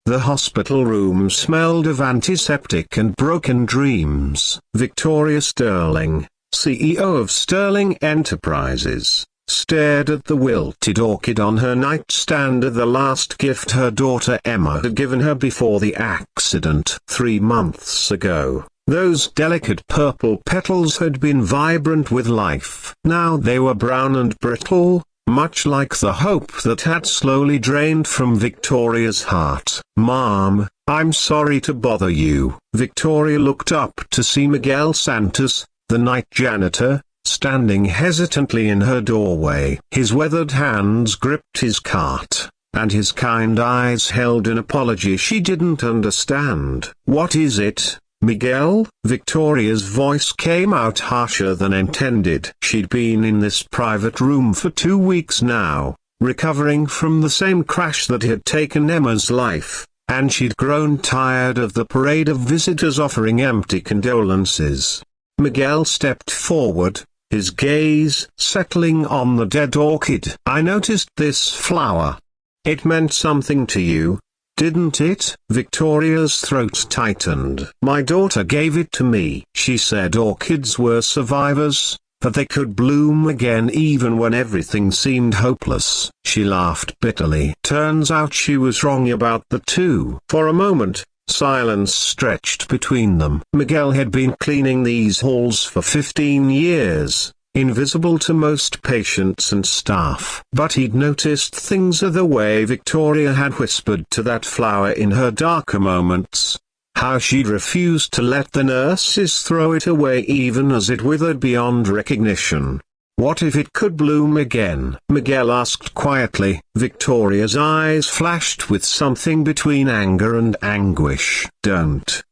The hospital room smelled of antiseptic and broken dreams. Victoria Sterling, CEO of Sterling Enterprises, stared at the wilted orchid on her nightstand, the last gift her daughter Emma had given her before the accident 3 months ago. Those delicate purple petals had been vibrant with life. Now they were brown and brittle, much like the hope that had slowly drained from Victoria's heart. "Mom, I'm sorry to bother you." Victoria looked up to see Miguel Santos, the night janitor, standing hesitantly in her doorway. His weathered hands gripped his cart, and his kind eyes held an apology she didn't understand. "What is it, Miguel?" Victoria's voice came out harsher than intended. She'd been in this private room for 2 weeks now, recovering from the same crash that had taken Emma's life, and she'd grown tired of the parade of visitors offering empty condolences. Miguel stepped forward, his gaze settling on the dead orchid. "I noticed this flower. It meant something to you, didn't it?" Victoria's throat tightened. "My daughter gave it to me." She said orchids were survivors, that they could bloom again even when everything seemed hopeless. She laughed bitterly. Turns out she was wrong about the two. For a moment, silence stretched between them. Miguel had been cleaning these halls for 15 years, invisible to most patients and staff. But he'd noticed things the way Victoria had whispered to that flower in her darker moments. How she'd refused to let the nurses throw it away even as it withered beyond recognition. What if it could bloom again? Miguel asked quietly. Victoria's eyes flashed with something between anger and anguish. Don't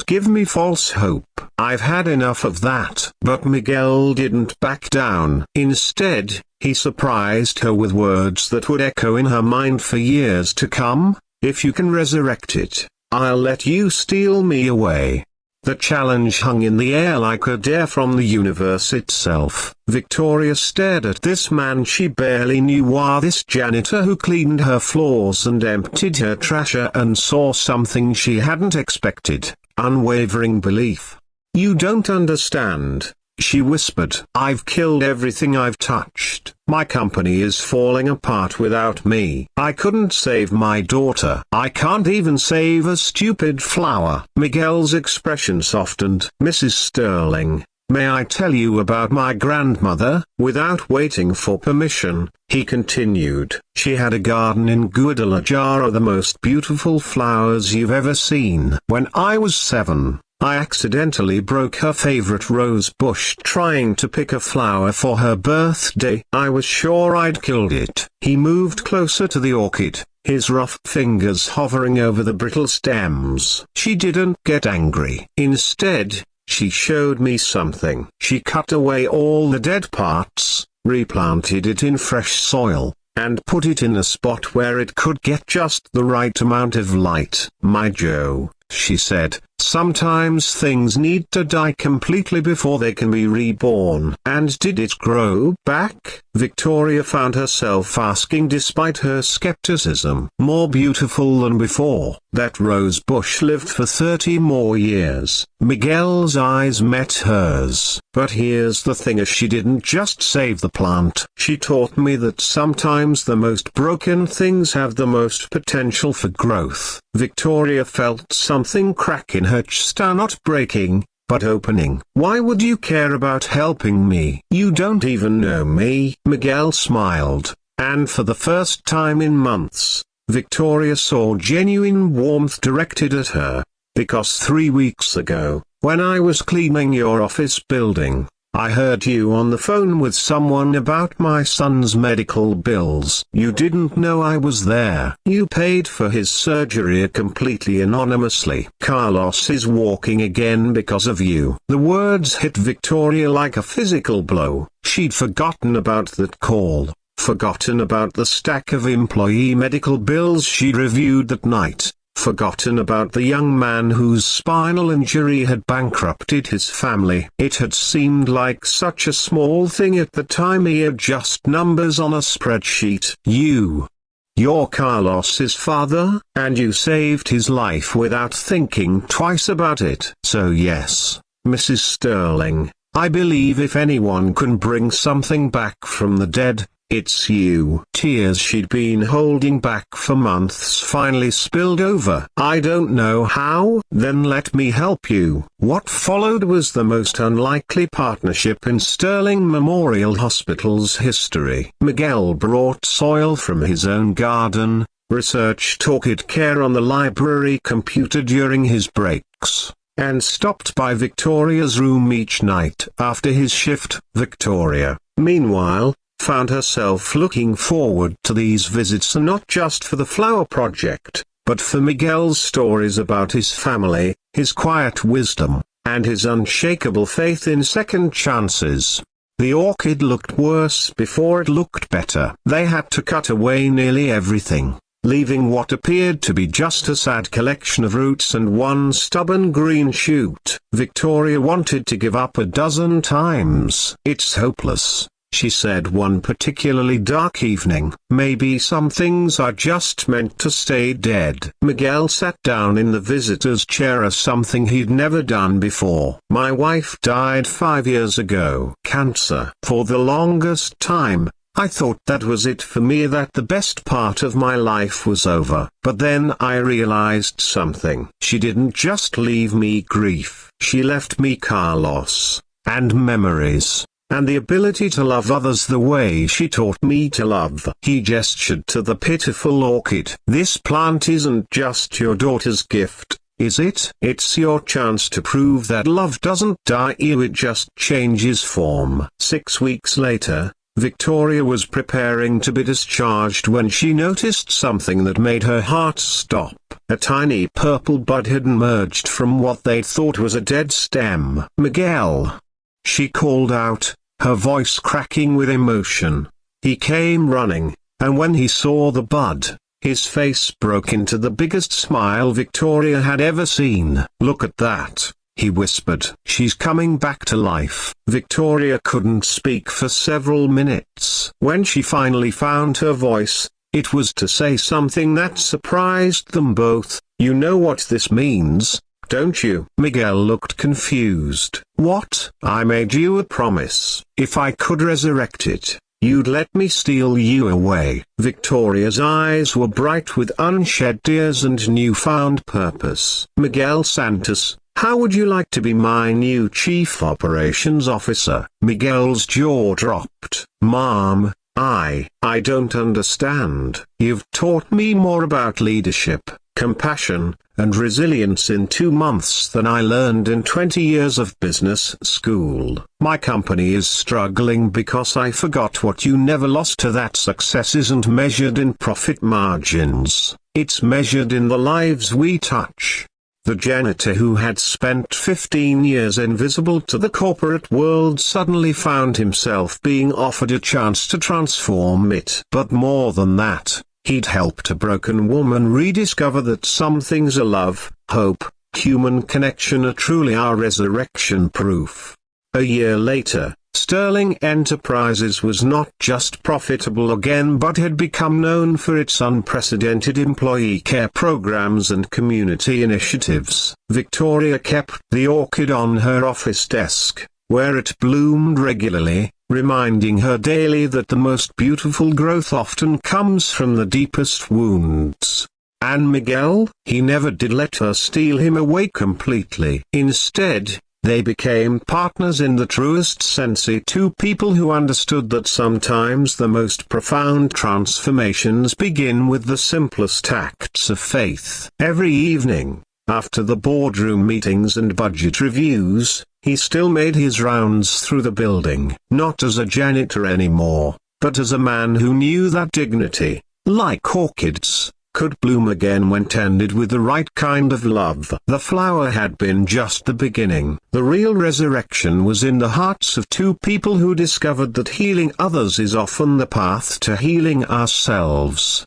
give me false hope. I've had enough of that." But Miguel didn't back down. Instead, he surprised her with words that would echo in her mind for years to come. "If you can resurrect it, I'll let you steal me away." The challenge hung in the air like a dare from the universe itself. Victoria stared at this man she barely knew, this janitor who cleaned her floors and emptied her trash, and saw something she hadn't expected: unwavering belief. "You don't understand," she whispered. "I've killed everything I've touched. My company is falling apart without me. I couldn't save my daughter. I can't even save a stupid flower." Miguel's expression softened. "Mrs. Sterling, may I tell you about my grandmother?" Without waiting for permission, he continued. "She had a garden in Guadalajara, the most beautiful flowers you've ever seen. When I was 7, I accidentally broke her favorite rose bush trying to pick a flower for her birthday. I was sure I'd killed it." He moved closer to the orchid, his rough fingers hovering over the brittle stems. "She didn't get angry. Instead, she showed me something. She cut away all the dead parts, replanted it in fresh soil, and put it in a spot where it could get just the right amount of light." "My Joe," she said, "sometimes things need to die completely before they can be reborn." "And did it grow back?" Victoria found herself asking despite her skepticism. "More beautiful than before. That rose bush lived for 30 more years." Miguel's eyes met hers. "But here's the thing, she didn't just save the plant. She taught me that sometimes the most broken things have the most potential for growth." Victoria felt something crack in her chest, not breaking, but opening. "Why would you care about helping me? You don't even know me." Miguel smiled, and for the first time in months, Victoria saw genuine warmth directed at her. "Because 3 weeks ago, when I was cleaning your office building, I heard you on the phone with someone about my son's medical bills. You didn't know I was there. You paid for his surgery completely anonymously. Carlos is walking again because of you." The words hit Victoria like a physical blow. She'd forgotten about that call, forgotten about the stack of employee medical bills she'd reviewed that night, forgotten about the young man whose spinal injury had bankrupted his family. It had seemed like such a small thing at the time, just numbers on a spreadsheet. "You You're Carlos's father, and you saved his life without thinking twice about it. So yes, Mrs. Sterling, I believe if anyone can bring something back from the dead, it's you." Tears she'd been holding back for months finally spilled over. "I don't know how." "Then let me help you." What followed was the most unlikely partnership in Sterling Memorial Hospital's history. Miguel brought soil from his own garden, researched orchid care on the library computer during his breaks, and stopped by Victoria's room each night after his shift. Victoria, meanwhile, found herself looking forward to these visits not just for the flower project, but for Miguel's stories about his family, his quiet wisdom, and his unshakable faith in second chances. The orchid looked worse before it looked better. They had to cut away nearly everything, leaving what appeared to be just a sad collection of roots and one stubborn green shoot. Victoria wanted to give up a dozen times. "It's hopeless," she said one particularly dark evening. "Maybe some things are just meant to stay dead." Miguel sat down in the visitor's chair as something he'd never done before. "My wife died 5 years ago. Cancer. For the longest time, I thought that was it for me, that the best part of my life was over. But then I realized something. She didn't just leave me grief. She left me Carlos, and memories, and the ability to love others the way she taught me to love." He gestured to the pitiful orchid. "This plant isn't just your daughter's gift, is it? It's your chance to prove that love doesn't die you, it just changes form." 6 weeks later, Victoria was preparing to be discharged when she noticed something that made her heart stop. A tiny purple bud had emerged from what they thought was a dead stem. "Miguel!" she called out, her voice cracking with emotion. He came running, and when he saw the bud, his face broke into the biggest smile Victoria had ever seen. "Look at that," he whispered. "She's coming back to life." Victoria couldn't speak for several minutes. When she finally found her voice, it was to say something that surprised them both. "You know what this means, don't you?" Miguel looked confused. "What?" "I made you a promise. If I could resurrect it, you'd let me steal you away." Victoria's eyes were bright with unshed tears and newfound purpose. "Miguel Santos, how would you like to be my new chief operations officer?" Miguel's jaw dropped. "Mom, I don't understand." "You've taught me more about leadership, compassion, and resilience in 2 months than I learned in 20 years of business school. My company is struggling because I forgot what you never lost to that success isn't measured in profit margins. It's measured in the lives we touch." The janitor who had spent 15 years invisible to the corporate world suddenly found himself being offered a chance to transform it. But more than that, he'd helped a broken woman rediscover that some things are love, hope, human connection are truly our resurrection proof. A year later, Sterling Enterprises was not just profitable again but had become known for its unprecedented employee care programs and community initiatives. Victoria kept the orchid on her office desk, where it bloomed regularly, reminding her daily that the most beautiful growth often comes from the deepest wounds. And Miguel, he never did let her steal him away completely. Instead, they became partners in the truest sense, two people who understood that sometimes the most profound transformations begin with the simplest acts of faith. Every evening, after the boardroom meetings and budget reviews, he still made his rounds through the building, not as a janitor anymore, but as a man who knew that dignity, like orchids, could bloom again when tended with the right kind of love. The flower had been just the beginning. The real resurrection was in the hearts of two people who discovered that healing others is often the path to healing ourselves.